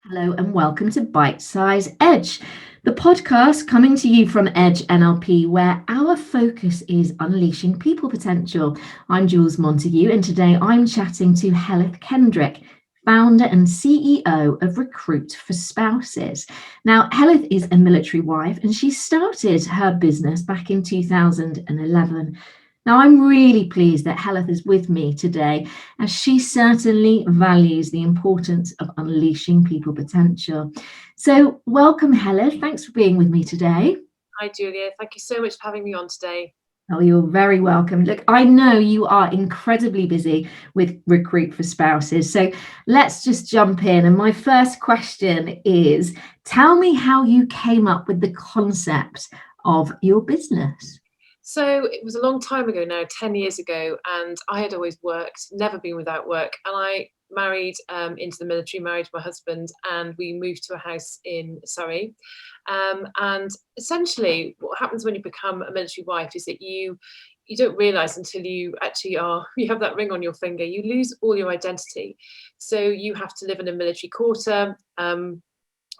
Hello and welcome to Bitesize Edge, the podcast coming to you from Edge NLP, where our focus is unleashing people potential. I'm Jules Montague, and today I'm chatting to Heledd Kendrick, founder and CEO of Recruit for Spouses. Now, Heledd is a military wife, and she started her business back in 2011. Now, I'm really pleased that Heledd is with me today, as she certainly values the importance of unleashing people potential. So, welcome, Heledd. Thanks for being with me today. Hi, Julia. Thank you so much for having me on today. Oh, you're very welcome. Look, I know you are incredibly busy with Recruit for Spouses. So let's just jump in. And my first question is, tell me how you came up with the concept of your business. So it was a long time ago now, 10 years ago, and I had always worked, never been without work. And I married into the military, married my husband, and we moved to a house in Surrey. And essentially, what happens when you become a military wife is that you don't realize until you actually you have that ring on your finger, you lose all your identity. So you have to live in a military quarter.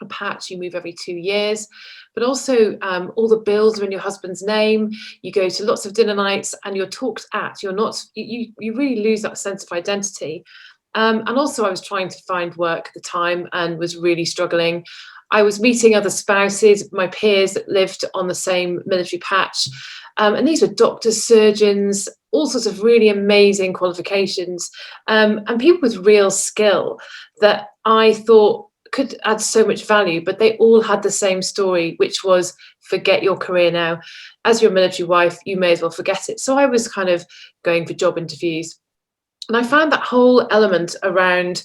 A patch, you move every 2 years, but also all the bills are in your husband's name. You go to lots of dinner nights and you're talked at. You're not, you really lose that sense of identity. And also I was trying to find work at the time and was really struggling. I was meeting other spouses, my peers that lived on the same military patch, and these were doctors, surgeons, all sorts of really amazing qualifications, and people with real skill that I thought could add so much value, but they all had the same story, which was forget your career now. As your military wife, you may as well forget it. So I was kind of going for job interviews, and I found that whole element around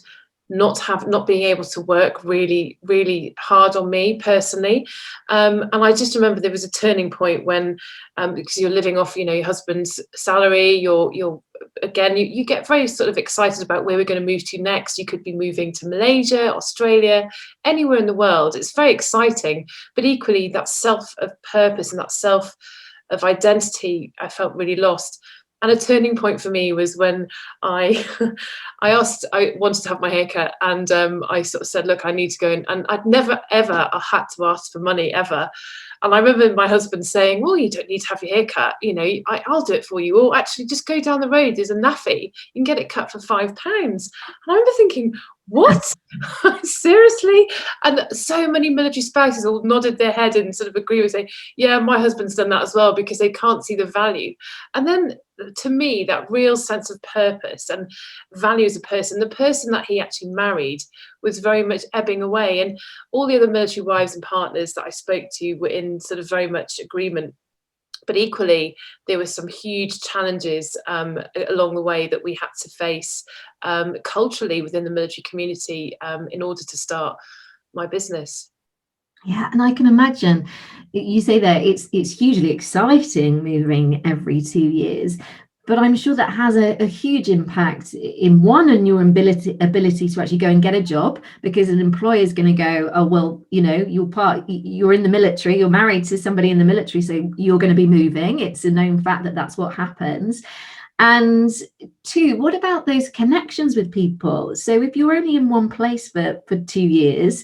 not being able to work really hard on me personally. And I just remember there was a turning point when, because you're living off your husband's salary, you're again you get very sort of excited about where we're going to move to next. You could be moving to Malaysia, Australia, anywhere in the world. It's very exciting, but equally that self of purpose and that self of identity I felt really lost. And a turning point for me was when I I wanted to have my hair cut, and I sort of said, look, I need to go in. And I'd never ever had to ask for money ever. And I remember my husband saying, well, you don't need to have your hair cut, I'll do it for you, or actually just go down the road, there's a naffy, you can get it cut for £5. And I remember thinking, what? Seriously? And so many military spouses all nodded their head and sort of agree with saying, yeah, my husband's done that as well, because they can't see the value. And then to me, that real sense of purpose and value as a person, the person that he actually married was very much ebbing away. And all the other military wives and partners that I spoke to were in sort of very much agreement. But equally, there were some huge challenges along the way that we had to face culturally within the military community in order to start my business. Yeah, and I can imagine you say that it's hugely exciting moving every 2 years, but I'm sure that has a huge impact in one on your ability to actually go and get a job, because an employer is going to go, oh well, you're in the military, you're married to somebody in the military, so you're going to be moving. It's a known fact that that's what happens. And two, what about those connections with people? So if you're only in one place for 2 years,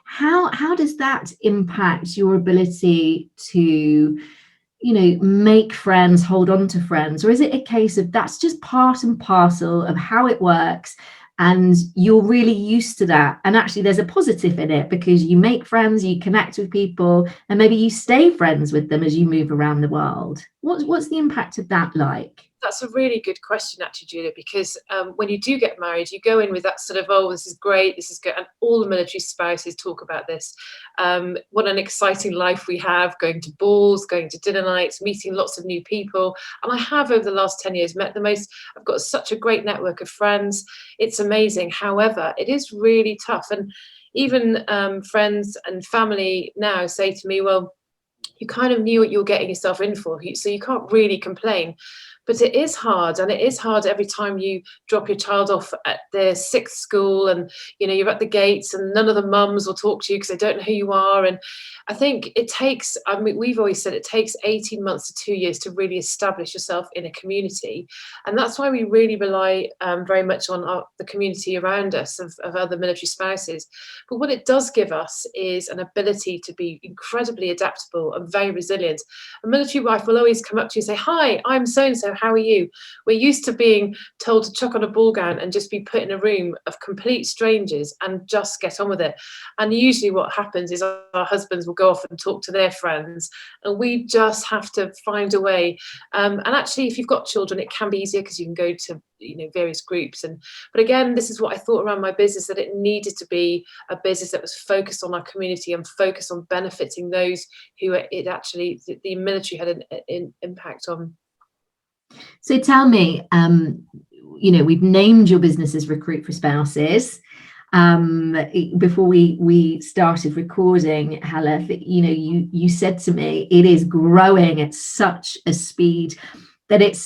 how does that impact your ability to make friends, hold on to friends? Or is it a case of that's just part and parcel of how it works, and you're really used to that, and actually there's a positive in it because you make friends, you connect with people, and maybe you stay friends with them as you move around the world? What's the impact of that like? That's a really good question, actually, Julia, because when you do get married, you go in with that sort of, oh, this is great, this is good. And all the military spouses talk about this. What an exciting life we have, going to balls, going to dinner nights, meeting lots of new people. And I have, over the last 10 years, met I've got such a great network of friends. It's amazing. However, it is really tough. And even friends and family now say to me, well, you kind of knew what you were getting yourself in for, so you can't really complain. But it is hard, and it is hard every time you drop your child off at their sixth school, and you're at the gates, and none of the mums will talk to you because they don't know who you are. And I think it takes, I mean, we've always said it takes 18 months to 2 years to really establish yourself in a community. And that's why we really rely very much on the community around us of other military spouses. But what it does give us is an ability to be incredibly adaptable and very resilient. A military wife will always come up to you and say, "Hi, I'm so and so, how are you?" We're used to being told to chuck on a ball gown and just be put in a room of complete strangers and just get on with it. And usually what happens is our husbands will go off and talk to their friends, and we just have to find a way. And actually, if you've got children, it can be easier because you can go to various groups. But again, this is what I thought around my business, that it needed to be a business that was focused on our community and focused on benefiting those who the military had an impact on. So tell me, we've named your business as Recruit for Spouses. Before we started recording, Heledd, you said to me it is growing at such a speed that it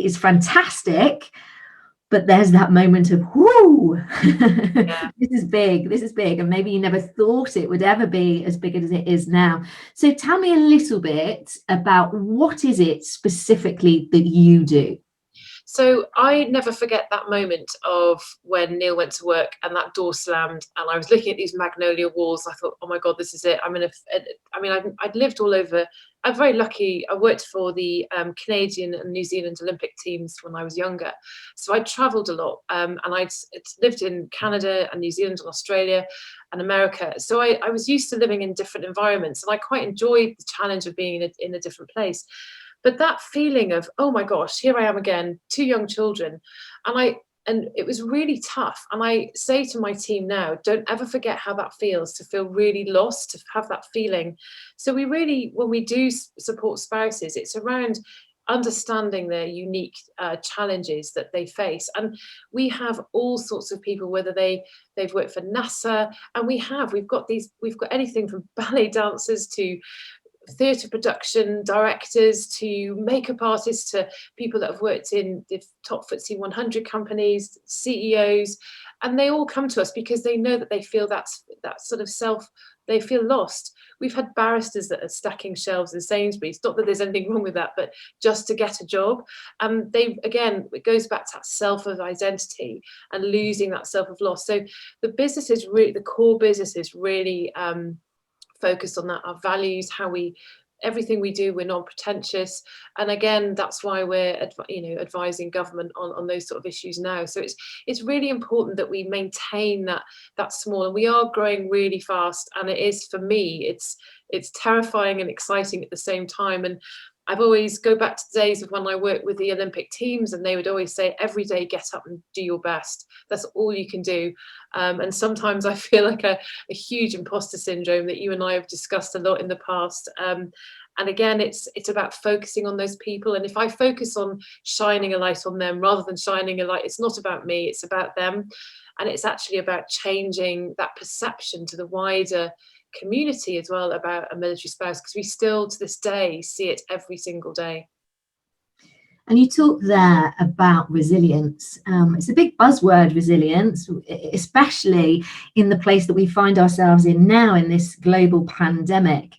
is fantastic, but there's that moment of, whoo, Yeah. this is big, and maybe you never thought it would ever be as big as it is now. So tell me a little bit about what is it specifically that you do? So I never forget that moment of when Neil went to work and that door slammed, and I was looking at these magnolia walls. I thought, oh my God, this is it. I'd lived all over. I'm very lucky. I worked for the Canadian and New Zealand Olympic teams when I was younger. So I travelled a lot, and I'd lived in Canada and New Zealand and Australia and America. So I was used to living in different environments, and I quite enjoyed the challenge of being in a different place. But that feeling of, oh my gosh, here I am again, two young children, and it was really tough. And I say to my team now, don't ever forget how that feels, to feel really lost, to have that feeling. So we really, when we do support spouses, it's around understanding their unique challenges that they face. And we have all sorts of people, whether they've worked for NASA, and we've got anything from ballet dancers to theatre production directors to makeup artists to people that have worked in the top FTSE 100 companies, CEOs, and they all come to us because they know that they feel that sort of they feel lost. We've had barristers that are stacking shelves in Sainsbury's, not that there's anything wrong with that, but just to get a job. And it goes back to that self of identity and losing that self of loss. So the core business is really focused on that, our values, everything we do, we're non-pretentious. And again, that's why we're advising government on those sort of issues now. So it's really important that we maintain that small, and we are growing really fast. And it is, for me, it's terrifying and exciting at the same time. And I've always go back to the days of when I worked with the Olympic teams, and they would always say, every day, get up and do your best. That's all you can do. And sometimes I feel like a huge imposter syndrome that you and I have discussed a lot in the past. And again, it's about focusing on those people. And if I focus on shining a light on them rather than shining a light, it's not about me, it's about them. And it's actually about changing that perception to the wider community as well about a military spouse, because we still to this day see it every single day. And you talk there about resilience. It's a big buzzword, resilience, especially in the place that we find ourselves in now in this global pandemic.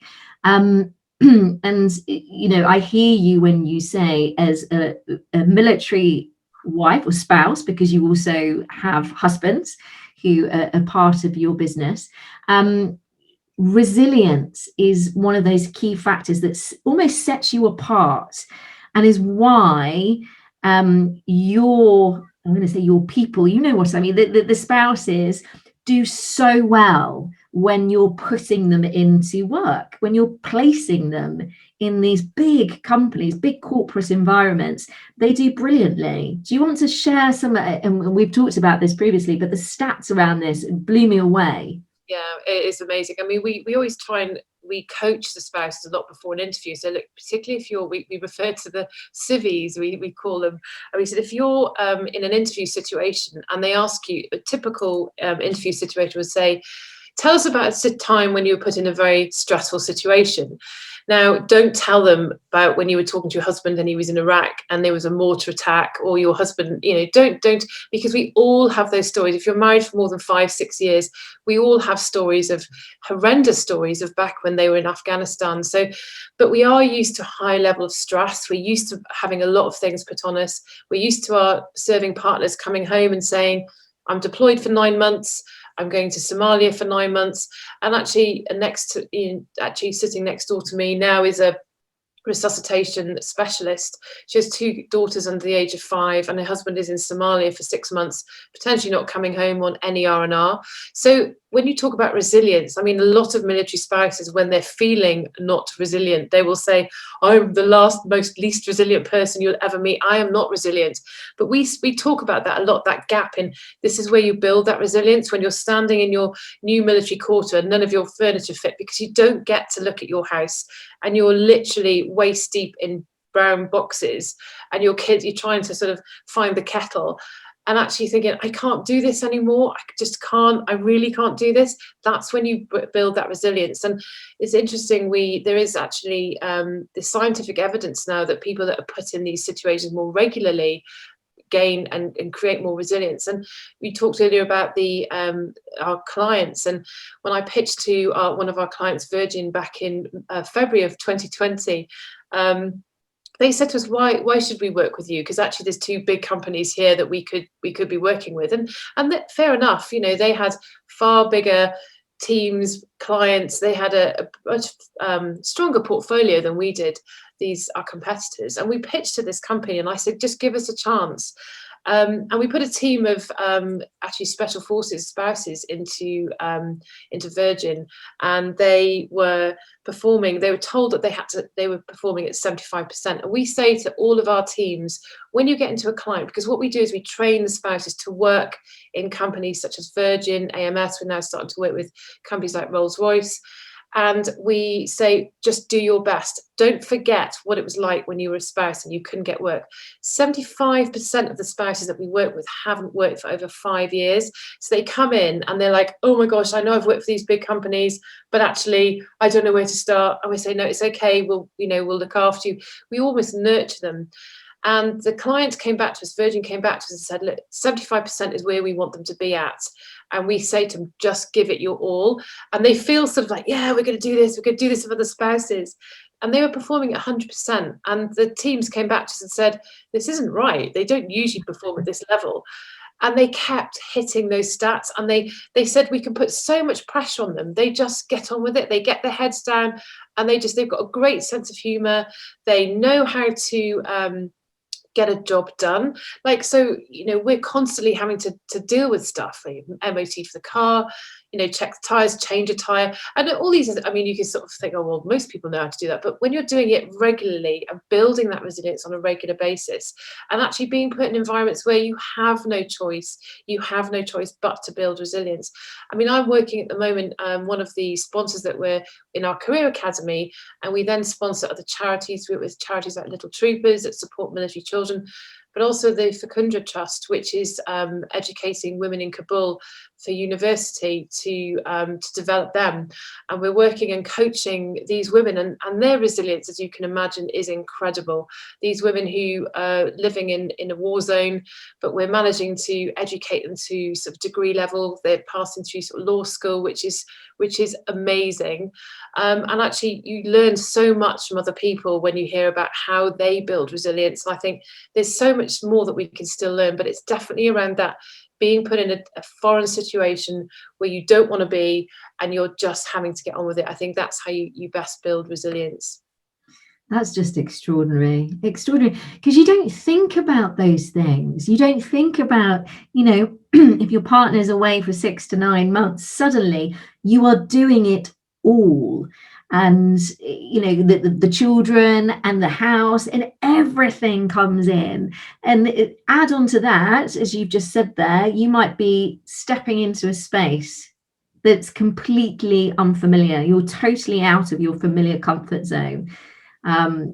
And I hear you when you say, as a military wife or spouse, because you also have husbands who are part of your business, resilience is one of those key factors that almost sets you apart, and is why your people, you know what I mean, the spouses do so well when you're putting them into work, when you're placing them in these big companies, big corporate environments. They do brilliantly. Do you want to share some, and we've talked about this previously, but the stats around this blew me away. Yeah, it is amazing. I mean, we always we coach the spouses a lot before an interview. So look, particularly if we refer to the civvies, we call them. And we said, if you're in an interview situation and they ask you, a typical interview situation would say, tell us about a time when you were put in a very stressful situation. Now, don't tell them about when you were talking to your husband and he was in Iraq and there was a mortar attack, or your husband, don't, because we all have those stories. If you're married for more than 5-6 years, we all have stories of horrendous stories of back when they were in Afghanistan. So, but we are used to a high level of stress. We're used to having a lot of things put on us. We're used to our serving partners coming home and saying, I'm deployed for 9 months. I'm going to Somalia for 9 months. And actually, sitting next door to me now is a resuscitation specialist. She has 2 daughters under the age of 5, and her husband is in Somalia for 6 months, potentially not coming home on any R&R. So when you talk about resilience, I mean, a lot of military spouses, when they're feeling not resilient, they will say, I'm the least resilient person you'll ever meet. I am not resilient. But we talk about that a lot, that gap in, this is where you build that resilience, when you're standing in your new military quarter and none of your furniture fit, because you don't get to look at your house and you're literally waist deep in brown boxes, and your kids, you're trying to sort of find the kettle and actually thinking, I can't do this anymore. I just can't, I really can't do this. That's when you build that resilience. And it's interesting, there is actually the scientific evidence now that people that are put in these situations more regularly gain and create more resilience. And we talked earlier about our clients, and when I pitched to one of our clients, Virgin, back in February of 2020, they said to us, why should we work with you? Because actually there's 2 big companies here that we could be working with. And that, fair enough, they had far bigger teams, clients, they had a much stronger portfolio than we did, our competitors. And we pitched to this company and I said, just give us a chance. And we put a team of actually special forces spouses into Virgin, and they were performing. They were told that they were performing at 75%. And we say to all of our teams, when you get into a client, because what we do is we train the spouses to work in companies such as Virgin, AMS. We're now starting to work with companies like Rolls-Royce. And we say, just do your best. Don't forget what it was like when you were a spouse and you couldn't get work. 75% of the spouses that we work with haven't worked for over 5 years. So they come in and they're like, oh my gosh, I know I've worked for these big companies, but actually I don't know where to start. And we say, no, it's okay. We'll look after you. We almost nurture them. And the client came back to us, Virgin came back to us and said, look, 75% is where we want them to be at. And we say to them, just give it your all. And they feel sort of like, yeah, we're going to do this. We're going to do this with other spouses. And they were performing at 100%. And the teams came back to us and said, this isn't right. They don't usually perform at this level. And they kept hitting those stats. And they said, we can put so much pressure on them. They just get on with it. They get their heads down, and they've got a great sense of humor. They know how to get a job done. Like, so, we're constantly having to deal with stuff, MOT for the car, check the tires, change a tire, and all these, I mean, you can sort of think, oh, well, most people know how to do that. But when you're doing it regularly and building that resilience on a regular basis, and actually being put in environments where you have no choice but to build resilience. I mean, I'm working at the moment, one of the sponsors that we're in our career academy, and we then sponsor other charities with charities like Little Troopers that support military children, but also the Fecunda Trust, which is educating women in Kabul for university to develop them. And we're working and coaching these women, and their resilience, as you can imagine, is incredible. These women who are living in a war zone, but we're managing to educate them to sort of degree level. They're passing through sort of law school, which is amazing. And actually, you learn so much from other people when you hear about how they build resilience. And I think there's so much more that we can still learn, but it's definitely around that, being put in a foreign situation where you don't want to be and you're just having to get on with it. I think that's how you best build resilience. That's just extraordinary, because you don't think about those things. You don't think about, if your partner's away for 6 to 9 months, suddenly you are doing it all. And, the children and the house and everything comes in. And add on to that, as you've just said there, you might be stepping into a space that's completely unfamiliar. You're totally out of your familiar comfort zone. As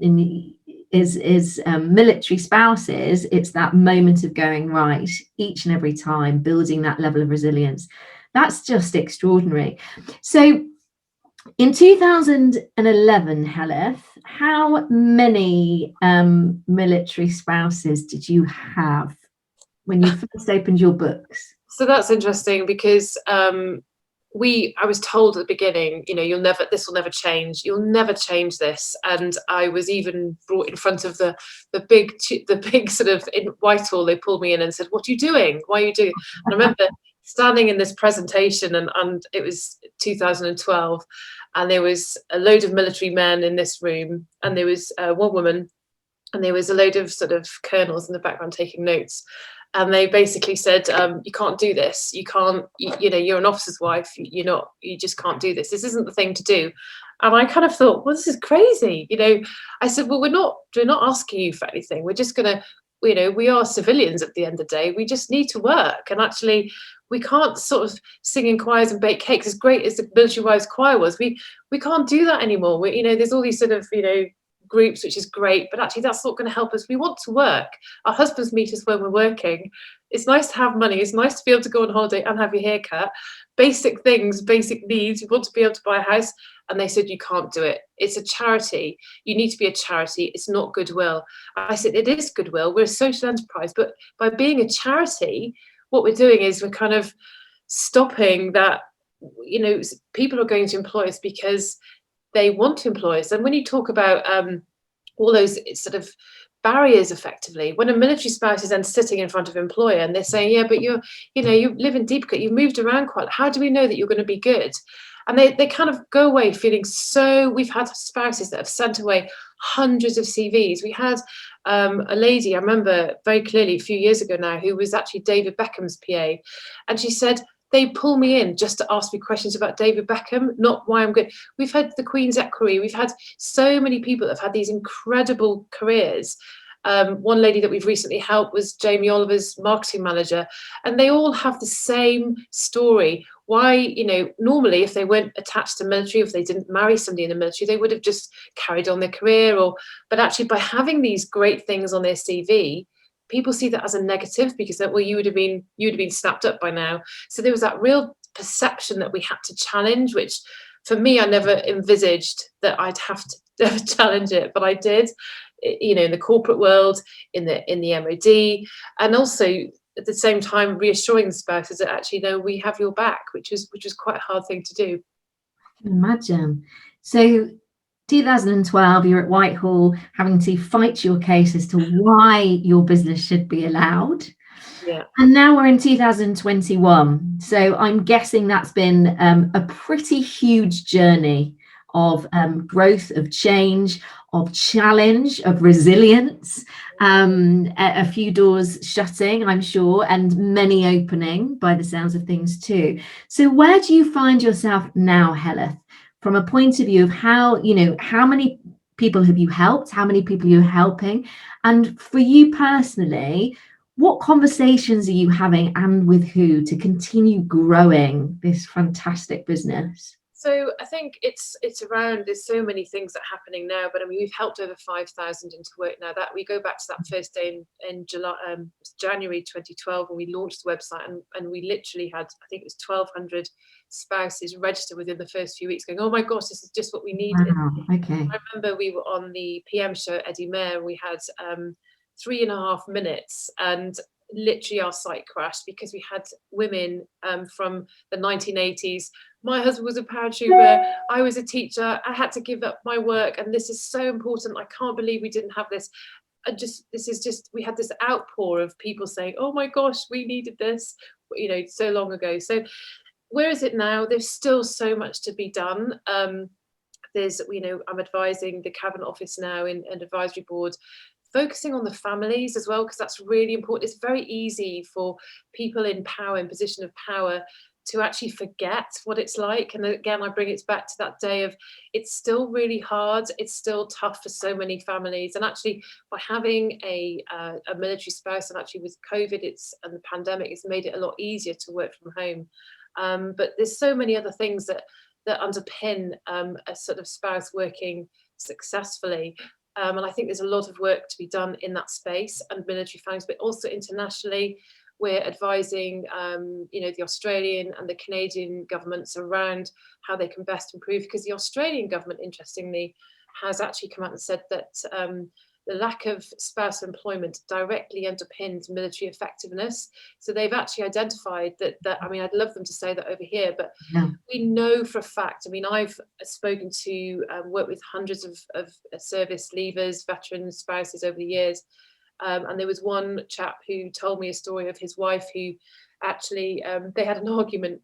military spouses, it's that moment of going right each and every time, building that level of resilience. That's just extraordinary. So in 2011, Heleth, how many military spouses did you have when you first opened your books? So that's interesting because I was told at the beginning, this will never change. You'll never change this. And I was even brought in front of the big sort of in Whitehall. They pulled me in and said, "What are you doing? Why are you doing?" And I remember standing in this presentation, and it was 2012, and there was a load of military men in this room, and there was one woman, and there was a load of sort of colonels in the background taking notes. And they basically said, "You can't do this. You can't. You're an officer's wife. You just can't do this. This isn't the thing to do." And I kind of thought, "Well, this is crazy." I said, "Well, we're not asking you for anything. We're just gonna, we are civilians at the end of the day. We just need to work. And actually, we can't sort of sing in choirs and bake cakes. As great as the military wives choir was, we can't do that anymore. There's all these sort of groups, which is great, but actually that's not going to help us. We want to work. Our husbands meet us when we're working. It's nice to have money. It's nice to be able to go on holiday and have your hair cut. Basic things, basic needs. You want to be able to buy a house." And they said, "You can't do it. It's a charity. You need to be a charity. It's not goodwill." I said, "It is goodwill. We're a social enterprise, but by being a charity, what we're doing is we're kind of stopping that. People are going to employ us because they want to employ us." And when you talk about all those sort of barriers, effectively, when a military spouse is then sitting in front of an employer and they're saying, "Yeah, but you live in Deepcut, you've moved around quite. How do we know that you're going to be good?" And they kind of go away feeling so. We've had spouses that have sent away hundreds of CVs. We had a lady, I remember very clearly a few years ago now, who was actually David Beckham's PA, and she said, "They pull me in just to ask me questions about David Beckham, not why I'm good." We've had the Queen's Equerry. We've had so many people that have had these incredible careers. One lady that we've recently helped was Jamie Oliver's marketing manager, and they all have the same story. Why, normally if they weren't attached to military, if they didn't marry somebody in the military, they would have just carried on their career. But actually, by having these great things on their CV, people see that as a negative because well, you would have been snapped up by now. So there was that real perception that we had to challenge, which for me, I never envisaged that I'd have to challenge it, but I did. In the corporate world, in the MOD, and also at the same time reassuring the spouses that actually, no, we have your back, which was quite a hard thing to do. I can imagine. So 2012, you're at Whitehall having to fight your case as to why your business should be allowed. Yeah. And now we're in 2021. So I'm guessing that's been a pretty huge journey of growth, of change, of challenge, of resilience, a few doors shutting, I'm sure, and many opening by the sounds of things too. So where do you find yourself now, Heleth, from a point of view of how many people have you helped, how many people you're helping, and for you personally, what conversations are you having and with who to continue growing this fantastic business? So I think it's around. There's so many things that are happening now, but I mean, we've helped over 5,000 into work now. That we go back to that first day in July, January 2012, when we launched the website, and we literally had, I think it was 1,200 spouses registered within the first few weeks, going, "Oh my gosh, this is just what we needed." Wow, okay. I remember we were on the PM show at Eddie Mair, and we had 3.5 minutes, and literally our site crashed because we had women from the 1980s. My husband was a paratrooper. I was a teacher. I had to give up my work, and this is so important. I can't believe we didn't have this. We had this outpour of people saying, "Oh my gosh, we needed this," so long ago. So where is it now? There's still so much to be done. I'm advising the Cabinet Office now in an advisory board, focusing on the families as well, because that's really important. It's very easy for people in power, in position of power, to actually forget what it's like. And again, I bring it back to that day of, it's still really hard. It's still tough for so many families. And actually, by having a military spouse, and actually with COVID and the pandemic, it's made it a lot easier to work from home. But there's so many other things that underpin a sort of spouse working successfully. And I think there's a lot of work to be done in that space and military families, but also internationally. we're advising, the Australian and the Canadian governments around how they can best improve, because the Australian government, interestingly, has actually come out and said that the lack of spouse employment directly underpins military effectiveness. So they've actually identified that, I mean, I'd love them to say that over here, but Yeah. we know for a fact, I mean, I've spoken to, worked with hundreds of service leavers, veterans, spouses over the years. And there was one chap who told me a story of his wife who actually, they had an argument.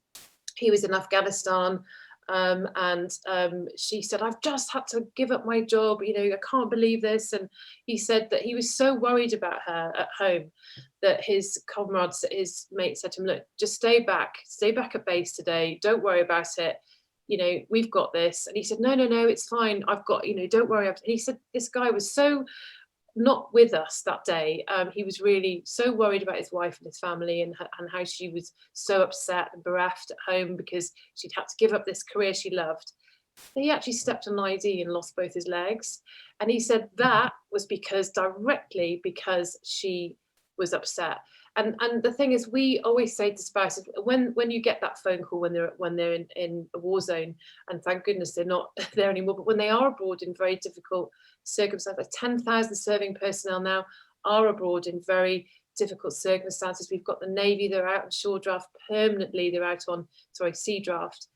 He was in Afghanistan, and she said, "I've just had to give up my job, I can't believe this." And he said that he was so worried about her at home that his comrades, his mates said to him, "Look, just stay back at base today. Don't worry about it. We've got this." And he said, "No, no, no, it's fine. I've got, don't worry." And he said this guy was so not with us that day. He was really so worried about his wife and his family, and how she was so upset and bereft at home because she'd had to give up this career she loved. He actually stepped on an ID and lost both his legs. And he said that was directly because she was upset. And the thing is, we always say to spouses, when you get that phone call when they're in a war zone, and thank goodness they're not there anymore, but when they are abroad in very difficult circumstances, 10,000 serving personnel now are abroad in very difficult circumstances. We've got the Navy, they're out on shore draft permanently, they're out on, sea draft.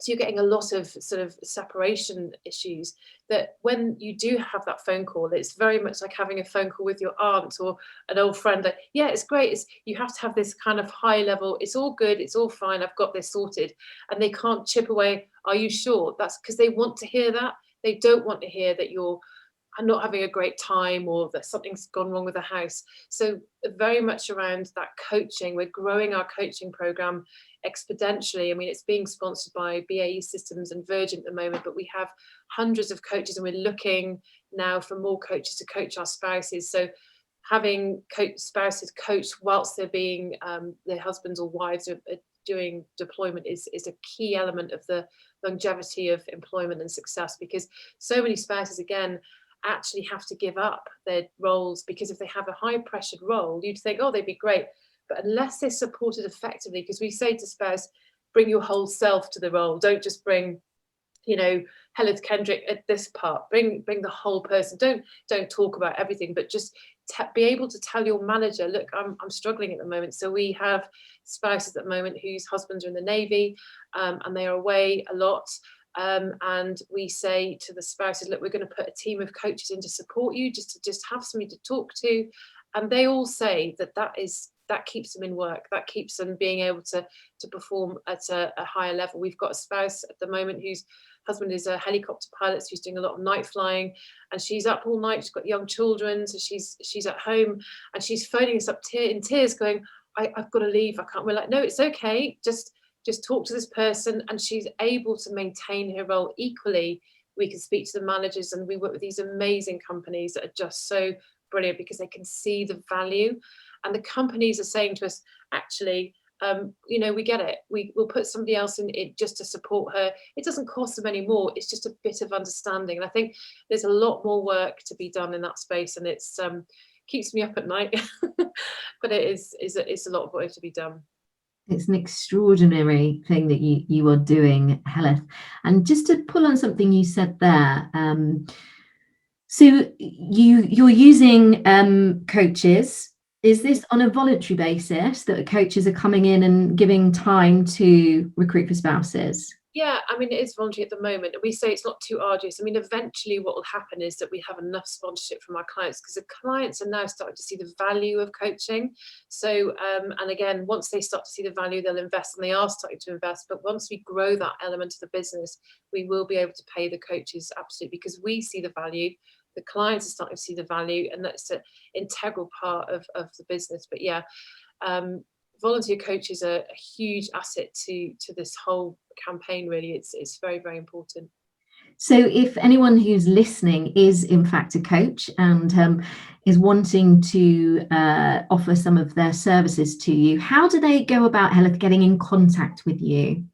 So you're getting a lot of sort of separation issues, that when you do have that phone call, it's very much like having a phone call with your aunt or an old friend. Like, yeah, it's great. You have to have this kind of high level, it's all good, it's all fine, I've got this sorted. And they can't chip away, "Are you sure?" That's because they want to hear that. They don't want to hear that you're not having a great time or that something's gone wrong with the house. So very much around that coaching. We're growing our coaching program exponentially. I mean, it's being sponsored by BAE Systems and Virgin at the moment, but we have hundreds of coaches, and we're looking now for more coaches to coach our spouses. So having spouses coach whilst they're being, their husbands or wives are doing deployment is a key element of the longevity of employment and success, because so many spouses, again, actually have to give up their roles, because if they have a high pressured role, you'd think, oh, they'd be great. But unless they're supported effectively, because we say to spouse, bring your whole self to the role. Don't just bring, Heledd Kendrick at this part. Bring the whole person. Don't talk about everything, but just be able to tell your manager, look, I'm struggling at the moment. So we have spouses at the moment whose husbands are in the Navy, and they are away a lot. And we say to the spouses, look, we're going to put a team of coaches in to support you, just to have somebody to talk to. And they all say that keeps them in work, that keeps them being able to perform at a higher level. We've got a spouse at the moment whose husband is a helicopter pilot, so he's doing a lot of night flying, and she's up all night. She's got young children, so she's at home, and she's phoning us up in tears going, I've got to leave, I can't. We're like, no, it's okay, just talk to this person. And she's able to maintain her role. Equally, we can speak to the managers, and we work with these amazing companies that are just so brilliant because they can see the value. And the companies are saying to us, actually, we get it. We'll put somebody else in it just to support her. It doesn't cost them any more. It's just a bit of understanding. And I think there's a lot more work to be done in that space, and it's keeps me up at night. But it's a lot of work to be done. It's an extraordinary thing that you are doing, Heledd. And just to pull on something you said there, so you're using coaches. Is this on a voluntary basis that coaches are coming in and giving time to recruit for spouses? Yeah, I mean, it is voluntary at the moment. We say it's not too arduous. I mean, eventually what will happen is that we have enough sponsorship from our clients, because the clients are now starting to see the value of coaching. So, and again, once they start to see the value, they'll invest, and they are starting to invest. But once we grow that element of the business, we will be able to pay the coaches absolutely, because we see the value. The clients are starting to see the value, and that's an integral part of the business. But yeah, volunteer coaches are a huge asset to this whole campaign. Really, it's very, very important. So if anyone who's listening is in fact a coach and is wanting to offer some of their services to you, how do they go about, Heledd, getting in contact with you?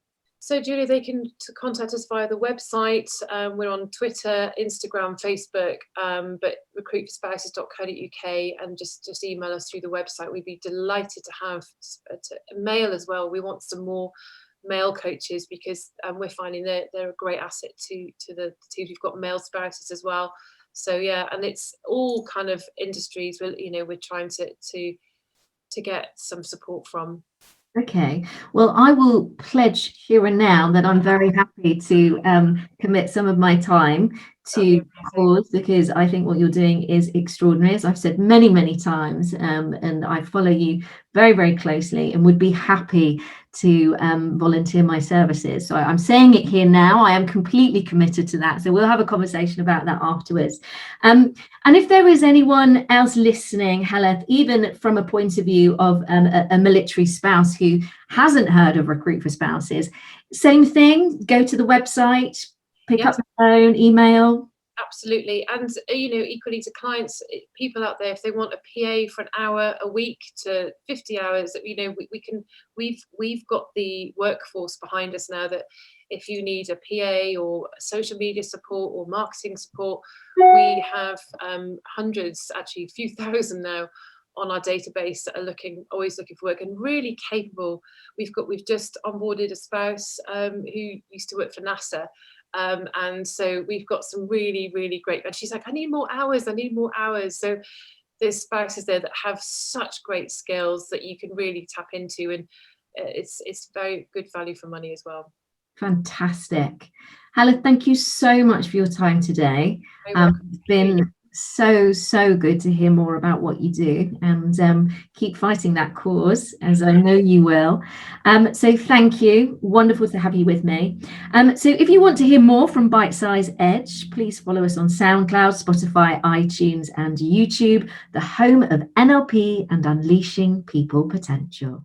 So, Julia, they can contact us via the website. We're on Twitter, Instagram, Facebook, but recruitforspouses.co.uk, and just email us through the website. We'd be delighted to have a mail as well. We want some more male coaches because we're finding they're a great asset to the teams. We've got male spouses as well. So yeah, and it's all kind of industries we're trying to get some support from. Okay, well, I will pledge here and now that I'm very happy to commit some of my time to cause, because I think what you're doing is extraordinary, as I've said many, many times, and I follow you very, very closely and would be happy to volunteer my services. So I'm saying it here now, I am completely committed to that. So we'll have a conversation about that afterwards. And if there is anyone else listening, Heledd, even from a point of view of a military spouse who hasn't heard of Recruit for Spouses, same thing, go to the website, pick up the phone, email. Absolutely. And equally to clients, people out there, if they want a PA for an hour a week to 50 hours, we've got the workforce behind us now, that if you need a PA or social media support or marketing support, we have hundreds, actually a few thousand now on our database that are always looking for work and really capable. We've just onboarded a spouse who used to work for NASA. And so we've got some really, really great, and she's like, I need more hours. So there's spouses there that have such great skills that you can really tap into, and it's very good value for money as well. Fantastic. Heledd, thank you so much for your time today. It's been so good to hear more about what you do, and keep fighting that cause, as I know you will. So thank you. Wonderful to have you with me. So if you want to hear more from Bitesize Edge, please follow us on SoundCloud, Spotify, iTunes, and YouTube, the home of NLP and unleashing people potential.